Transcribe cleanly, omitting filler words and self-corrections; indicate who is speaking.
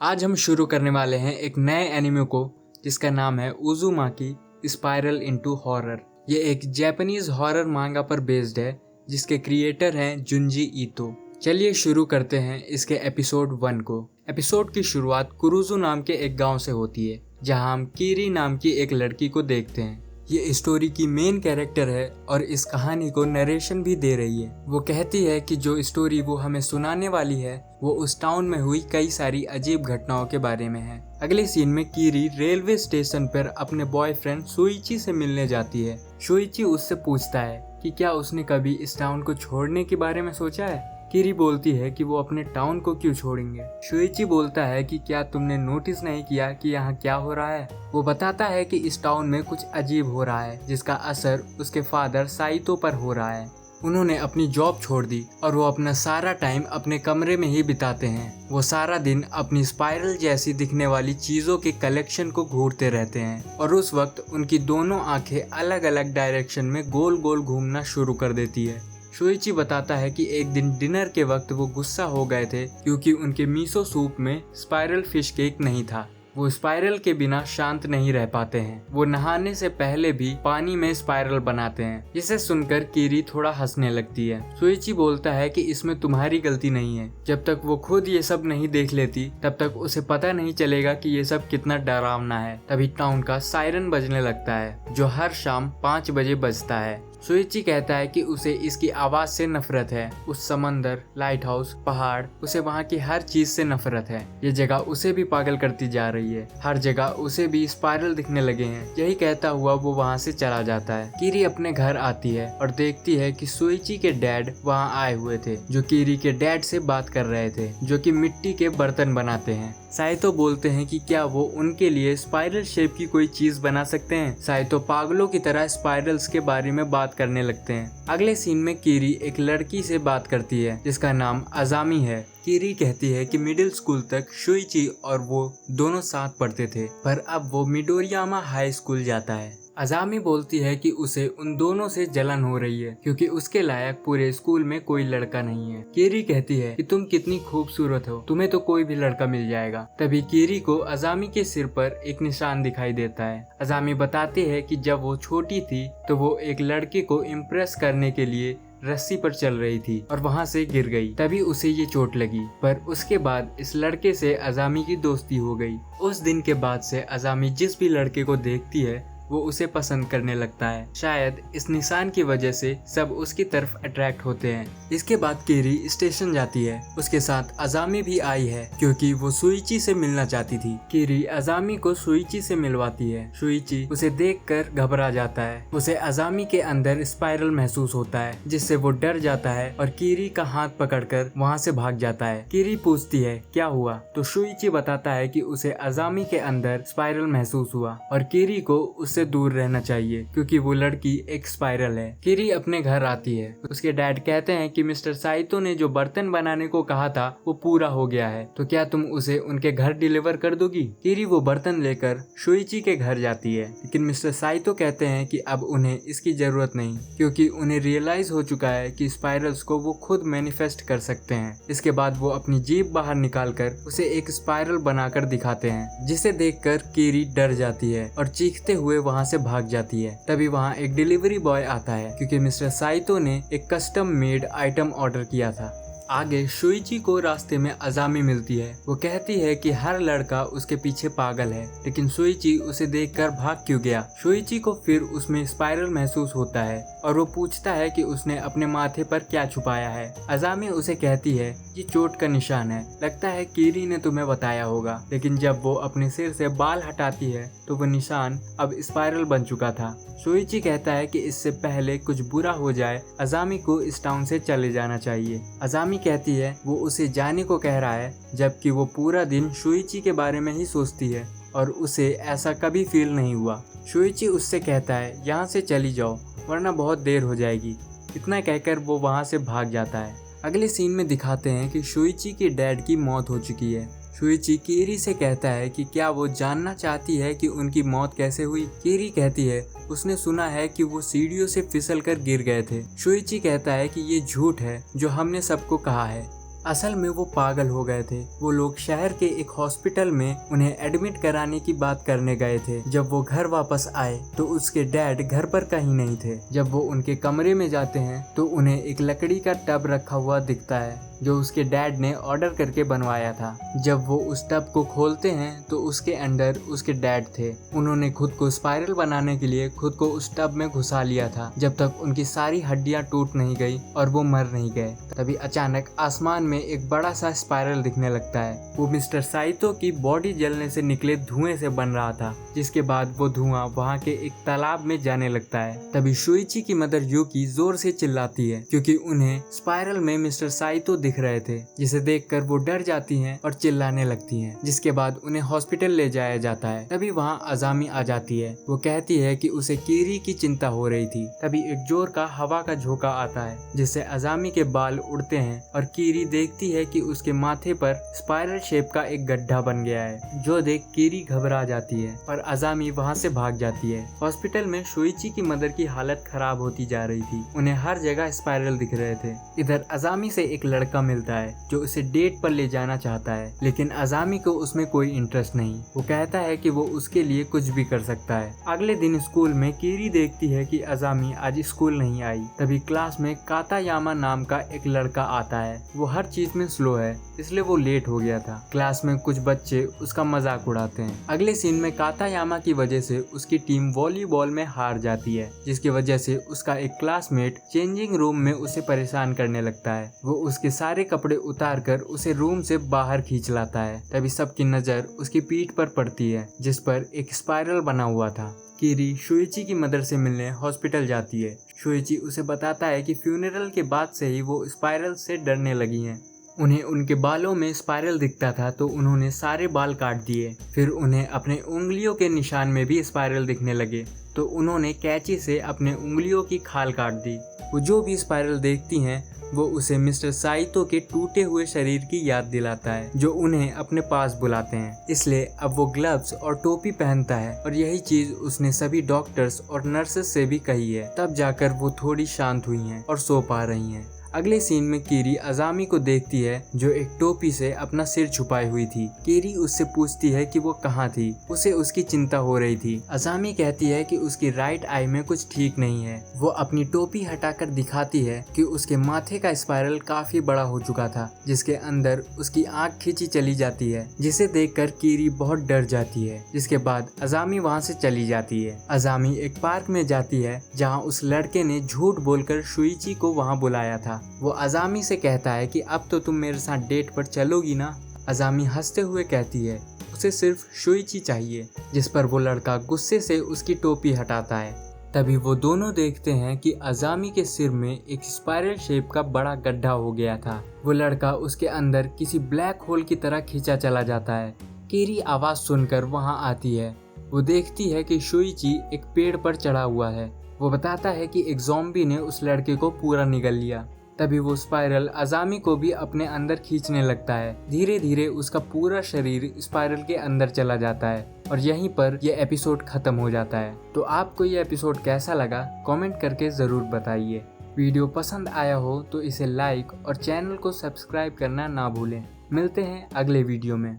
Speaker 1: आज हम शुरू करने वाले हैं एक नए एनिमे को जिसका नाम है उज़ुमाकी स्पाइरल इनटू हॉरर। ये एक जापानीज हॉरर मांगा पर बेस्ड है जिसके क्रिएटर हैं जुंजी ईतो। चलिए शुरू करते हैं इसके एपिसोड 1 को। एपिसोड की शुरुआत कुरुजु नाम के एक गांव से होती है जहां हम कीरी नाम की एक लड़की को देखते हैं। ये स्टोरी की मेन कैरेक्टर है और इस कहानी को नरेशन भी दे रही है। वो कहती है कि जो स्टोरी वो हमें सुनाने वाली है वो उस टाउन में हुई कई सारी अजीब घटनाओं के बारे में है। अगले सीन में कीरी रेलवे स्टेशन पर अपने बॉयफ्रेंड सोइची से मिलने जाती है। सोइची उससे पूछता है कि क्या उसने कभी इस टाउन को छोड़ने के बारे में सोचा है। कीरी बोलती है कि वो अपने टाउन को क्यों छोड़ेंगे। शुइची बोलता है कि क्या तुमने नोटिस नहीं किया कि यहाँ क्या हो रहा है। वो बताता है कि इस टाउन में कुछ अजीब हो रहा है जिसका असर उसके फादर साइतो पर हो रहा है। उन्होंने अपनी जॉब छोड़ दी और वो अपना सारा टाइम अपने कमरे में ही बिताते हैं। वो सारा दिन अपनी स्पाइरल जैसी दिखने वाली चीजों के कलेक्शन को घूरते रहते हैं और उस वक्त उनकी दोनों आंखें अलग अलग डायरेक्शन में गोल गोल घूमना शुरू कर देती है। शोइची बताता है कि एक दिन डिनर के वक्त वो गुस्सा हो गए थे क्योंकि उनके मिसो सूप में स्पाइरल फिश केक नहीं था। वो स्पाइरल के बिना शांत नहीं रह पाते हैं। वो नहाने से पहले भी पानी में स्पाइरल बनाते हैं, जिसे सुनकर कीरी थोड़ा हंसने लगती है। शोइची बोलता है कि इसमें तुम्हारी गलती नहीं है। जब तक वो खुद ये सब नहीं देख लेती तब तक उसे पता नहीं चलेगा कि ये सब कितना डरावना है। तभी टाउन का सायरन बजने लगता है जो हर शाम 5 बजे बजता है। सोइची कहता है कि उसे इसकी आवाज से नफरत है। उस समंदर, लाइट हाउस, पहाड़, उसे वहाँ की हर चीज से नफरत है। ये जगह उसे भी पागल करती जा रही है। हर जगह उसे भी स्पाइरल दिखने लगे हैं। यही कहता हुआ वो वहाँ से चला जाता है। कीरी अपने घर आती है और देखती है कि सोइची के डैड वहाँ आए हुए थे जो कीरी के डैड से बात कर रहे थे, जो कि मिट्टी के बर्तन बनाते हैं। साइतो बोलते हैं कि क्या वो उनके लिए स्पाइरल शेप की कोई चीज बना सकते हैं। साइतो पागलों की तरह स्पाइरल्स के बारे में बात करने लगते हैं। अगले सीन में कीरी एक लड़की से बात करती है जिसका नाम अजामी है। कीरी कहती है कि मिडिल स्कूल तक शुइची और वो दोनों साथ पढ़ते थे, पर अब वो मिडोरियामा हाई स्कूल जाता है। अजामी बोलती है कि उसे उन दोनों से जलन हो रही है क्योंकि उसके लायक पूरे स्कूल में कोई लड़का नहीं है। कीरी कहती है कि तुम कितनी खूबसूरत हो, तुम्हें तो कोई भी लड़का मिल जाएगा। तभी कीरी को अजामी के सिर पर एक निशान दिखाई देता है। अजामी बताती है कि जब वो छोटी थी तो वो एक लड़के को इम्प्रेस करने के लिए रस्सी पर चल रही थी और वहां से गिर गई, तभी उसे ये चोट लगी। पर उसके बाद इस लड़के से अजामी की दोस्ती हो गई। उस दिन के बाद से अजामी जिस भी लड़के को देखती है वो उसे पसंद करने लगता है। शायद इस निशान की वजह से सब उसकी तरफ अट्रैक्ट होते हैं। इसके बाद कीरी स्टेशन जाती है। उसके साथ अजामी भी आई है क्योंकि वो सुइची से मिलना चाहती थी। कीरी अजामी को सुइची से मिलवाती है। सुइची उसे देखकर घबरा जाता है। उसे अजामी के अंदर स्पाइरल महसूस होता है जिससे वो डर जाता है और कीरी का हाथ पकड़कर वहाँ से भाग जाता है। कीरी पूछती है क्या हुआ, तो सुइची बताता है कि उसे अजामी के अंदर स्पाइरल महसूस हुआ और कीरी को उससे दूर रहना चाहिए क्योंकि वो लड़की एक स्पाइरल है। कीरी अपने घर आती है। उसके डैड कहते हैं कि मिस्टर साइतो ने जो बर्तन बनाने को कहा था वो पूरा हो गया है, तो क्या तुम उसे उनके घर डिलीवर कर दोगी। कीरी वो बर्तन लेकर शुइची के घर जाती है, लेकिन मिस्टर साइतो कहते हैं कि अब उन्हें इसकी जरूरत नहीं क्योंकि उन्हें रियलाइज हो चुका है कि स्पाइरल्स को वो खुद मैनिफेस्ट कर सकते हैं। इसके बाद वो अपनी जीभ बाहर निकालकर उसे एक स्पाइरल बनाकर दिखाते हैं, जिसे देखकर कीरी डर जाती है और चीखते हुए वहाँ से भाग जाती है। तभी वहाँ एक डिलीवरी बॉय आता है क्योंकि मिस्टर साइतो ने एक कस्टम मेड आइटम ऑर्डर किया था। आगे शुइची को रास्ते में अजामी मिलती है। वो कहती है कि हर लड़का उसके पीछे पागल है, लेकिन शुइची उसे देखकर भाग क्यों गया। शुइची को फिर उसमें स्पाइरल महसूस होता है और वो पूछता है कि उसने अपने माथे पर क्या छुपाया है। अजामी उसे कहती है ये चोट का निशान है, लगता है कीरी ने तुम्हें बताया होगा। लेकिन जब वो अपने सिर से बाल हटाती है तो वो निशान अब स्पाइरल बन चुका था। शुइची कहता है कि इससे पहले कुछ बुरा हो जाए अजामी को इस टाउन से चले जाना चाहिए। अजामी कहती है वो उसे जाने को कह रहा है, जबकि वो पूरा दिन शुइची के बारे में ही सोचती है और उसे ऐसा कभी फील नहीं हुआ। शुइची उससे कहता है यहाँ से चली जाओ वरना बहुत देर हो जाएगी। इतना कहकर वो वहाँ से भाग जाता है। अगले सीन में दिखाते हैं कि शुइची के डैड की मौत हो चुकी है। शुइची कीरी से कहता है कि क्या वो जानना चाहती है कि उनकी मौत कैसे हुई। कीरी कहती है उसने सुना है कि वो सीढ़ियों से फिसलकर गिर गए थे। शुइची कहता है कि ये झूठ है जो हमने सबको कहा है। असल में वो पागल हो गए थे। वो लोग शहर के एक हॉस्पिटल में उन्हें एडमिट कराने की बात करने गए थे। जब वो घर वापस आए तो उसके डैड घर पर कहीं नहीं थे। जब वो उनके कमरे में जाते हैं तो उन्हें एक लकड़ी का टब रखा हुआ दिखता है जो उसके डैड ने ऑर्डर करके बनवाया था। जब वो उस टब को खोलते हैं तो उसके अंदर उसके डैड थे। उन्होंने खुद को स्पाइरल बनाने के लिए खुद को उस टब में घुसा लिया था जब तक उनकी सारी हड्डियां टूट नहीं गई और वो मर नहीं गए। तभी अचानक आसमान में एक बड़ा सा स्पाइरल दिखने लगता है। वो मिस्टर साइतो की बॉडी जलने से निकले धुएं से बन रहा था, जिसके बाद वो धुआं वहाँ के एक तालाब में जाने लगता है। तभी शुइची की मदर यूकी जोर से चिल्लाती है क्योंकि उन्हें स्पाइरल में मिस्टर साइतो दिख रहे थे, जिसे देखकर वो डर जाती हैं और चिल्लाने लगती हैं। जिसके बाद उन्हें हॉस्पिटल ले जाया जाता है। तभी वहाँ अजामी आ जाती है। वो कहती है कि उसे कीरी की चिंता हो रही थी। तभी एक जोर का हवा का झोंका आता है जिससे अजामी के बाल उड़ते हैं और कीरी देखती है कि उसके माथे पर स्पाइरल शेप का एक गड्ढा बन गया है। जो देख कीरी घबरा जाती है और अजामी वहाँ से भाग जाती है। हॉस्पिटल में शुइची की मदर की हालत खराब होती जा रही थी। उन्हें हर जगह स्पाइरल दिख रहे थे। इधर अजामी से एक लड़का मिलता है जो उसे डेट पर ले जाना चाहता है, लेकिन अजामी को उसमें कोई इंटरेस्ट नहीं। वो कहता है कि वो उसके लिए कुछ भी कर सकता है। अगले दिन स्कूल में कीरी देखती है कि अजामी आज स्कूल नहीं आई। तभी क्लास में कातायामा नाम का एक लड़का आता है। वो हर चीज में स्लो है, इसलिए वो लेट हो गया था। क्लास में कुछ बच्चे उसका मजाक उड़ाते हैं। अगले सीन में कातायामा की वजह से उसकी टीम वॉलीबॉल में हार जाती है, जिसकी वजह से उसका एक क्लासमेट चेंजिंग रूम में उसे परेशान करने लगता है। वो उसके सारे कपड़े उतार कर उसे रूम से बाहर खींच लाता है। तभी सबकी नजर उसकी पीठ पर पड़ती है जिस पर एक स्पाइरल बना हुआ था। कीरी शुइची की मदर से मिलने हॉस्पिटल जाती है। शुइची उसे बताता है कि फ्यूनरल के बाद से ही वो स्पाइरल से डरने लगी हैं। उन्हें उनके बालों में स्पाइरल दिखता था तो उन्होंने सारे बाल काट दिए। फिर उन्हें अपने उंगलियों के निशान में भी स्पाइरल दिखने लगे तो उन्होंने कैंची से अपने उंगलियों की खाल काट दी। वो जो भी स्पाइरल देखती हैं वो उसे मिस्टर साइतो के टूटे हुए शरीर की याद दिलाता है, जो उन्हें अपने पास बुलाते हैं। इसलिए अब वो ग्लव्स और टोपी पहनता है और यही चीज उसने सभी डॉक्टर्स और नर्सेस से भी कही है। तब जाकर वो थोड़ी शांत हुई हैं और सो पा रही हैं। अगले सीन में कीरी अजामी को देखती है जो एक टोपी से अपना सिर छुपाई हुई थी। कीरी उससे पूछती है कि वो कहाँ थी। उसे उसकी चिंता हो रही थी। अजामी कहती है कि उसकी राइट आई में कुछ ठीक नहीं है। वो अपनी टोपी हटाकर दिखाती है कि उसके माथे का स्पाइरल काफी बड़ा हो चुका था, जिसके अंदर उसकी आंख खींची चली जाती है, जिसे देखकर कीरी बहुत डर जाती है। जिसके बाद अजामी वहाँ से चली जाती है। अजामी एक पार्क में जाती है जहाँ उस लड़के ने झूठ बोलकर शुइची को वहाँ बुलाया था। वो अजामी से कहता है कि अब तो तुम मेरे साथ डेट पर चलोगी ना। अजामी हंसते हुए कहती है उसे सिर्फ शुइची चाहिए, जिस पर वो लड़का गुस्से से उसकी टोपी हटाता है। तभी वो दोनों देखते हैं कि अजामी के सिर में एक स्पाइरल शेप का बड़ा गड्ढा हो गया था। वो लड़का उसके अंदर किसी ब्लैक होल की तरह खींचा चला जाता है। कीरी आवाज सुनकर वहां आती है। वो देखती है कि शुइची एक पेड़ पर चढ़ा हुआ है। वो बताता है कि एक ज़ॉम्बी ने उस लड़के को पूरा निगल लिया। तभी वो स्पाइरल अजामी को भी अपने अंदर खींचने लगता है। धीरे धीरे उसका पूरा शरीर स्पाइरल के अंदर चला जाता है और यहीं पर यह एपिसोड खत्म हो जाता है। तो आपको यह एपिसोड कैसा लगा कमेंट करके ज़रूर बताइए। वीडियो पसंद आया हो तो इसे लाइक और चैनल को सब्सक्राइब करना ना भूलें। मिलते हैं अगले वीडियो में।